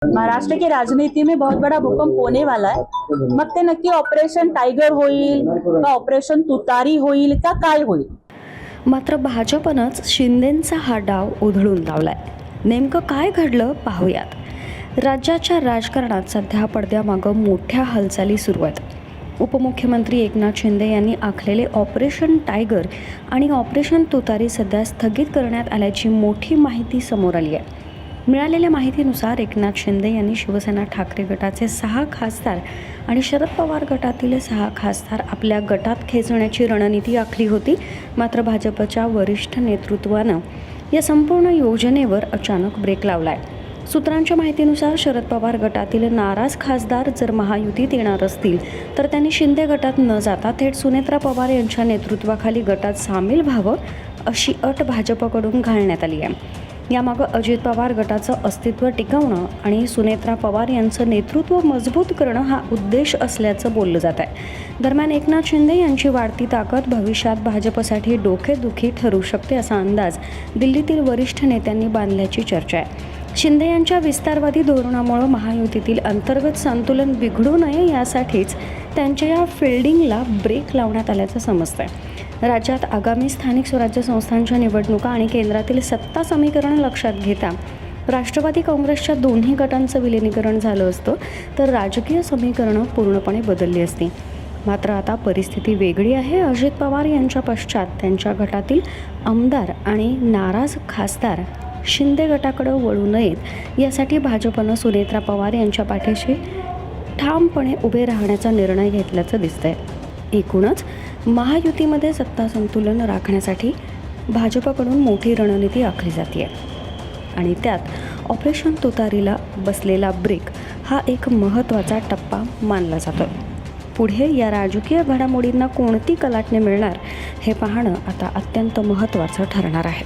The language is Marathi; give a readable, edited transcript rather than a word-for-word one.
महाराष्ट्र की राजनीति में बहुत बड़ा भूकंप होने वाला है। मग ते नक्की ऑपरेशन टायगर होईल का ऑपरेशन तुतारी होईल का काय होईल? मात्र भाजपनंच शिंदेंचा हा डाव उधळून लावलाय. नेमकं काय घडलं पाहूयात. राज्याच्या राजकारणात सध्या पडद्यामागं मोठ्या हालचाली सुरू आहेत. उपमुख्यमंत्री एकनाथ शिंदे यांनी आखलेले ऑपरेशन टायगर आणि ऑपरेशन तुतारी सध्या स्थगित करण्यात आल्याची मोठी माहिती समोर आली आहे. मिळालेल्या माहितीनुसार एकनाथ शिंदे यांनी शिवसेना ठाकरे गटाचे 6 खासदार आणि शरद पवार गटातील 6 खासदार आपल्या गटात खेचण्याची रणनीती आखली होती. मात्र भाजपच्या वरिष्ठ नेतृत्वानं या संपूर्ण योजनेवर अचानक ब्रेक लावलाय. सूत्रांच्या माहितीनुसार शरद पवार गटातील नाराज खासदार जर महायुतीत येणार असतील तर त्यांनी शिंदे गटात न जाता थेट सुनेत्रा पवार यांच्या नेतृत्वाखाली गटात सामील व्हावं अशी अट भाजपकडून घालण्यात आली आहे. यामागं अजित पवार गटाचं अस्तित्व टिकवणं आणि सुनेत्रा पवार यांचं नेतृत्व मजबूत करणं हा उद्देश असल्याचं बोललं जात आहे. दरम्यान एकनाथ शिंदे यांची वाढती ताकद भविष्यात भाजपसाठी डोकेदुखी ठरू शकते असा अंदाज दिल्लीतील वरिष्ठ नेत्यांनी बांधल्याची चर्चा आहे. शिंदे यांच्या विस्तारवादी धोरणामुळे महायुतीतील अंतर्गत संतुलन बिघडू नये यासाठीच त्यांच्या या फिल्डिंगला ब्रेक लावण्यात आल्याचं समजतंय. राज्यात आगामी स्थानिक स्वराज्य संस्थांच्या निवडणुका आणि केंद्रातील सत्ता समीकरण लक्षात घेता राष्ट्रवादी काँग्रेसच्या दोन्ही गटांचं विलिनीकरण झालं असतं तर राजकीय समीकरणं पूर्णपणे बदलली असती. मात्र आता परिस्थिती वेगळी आहे. अजित पवार यांच्या पश्चात त्यांच्या गटातील आमदार आणि नाराज खासदार शिंदे गटाकडे वळू नयेत यासाठी भाजपनं सुनेत्रा पवार यांच्या पाठीशी ठामपणे उभे राहण्याचा निर्णय घेतल्याचं दिसतंय. एकूणच महायुतीमध्ये सत्ता संतुलन राखण्यासाठी भाजपकडून मोठी रणनीती आखली जाते आणि त्यात ऑपरेशन तुतारीला बसलेला ब्रेक हा एक महत्त्वाचा टप्पा मानला जातो. पुढे या राजकीय घडामोडींना कोणती कलाटणी मिळणार हे पाहणं आता अत्यंत महत्त्वाचं ठरणार आहे.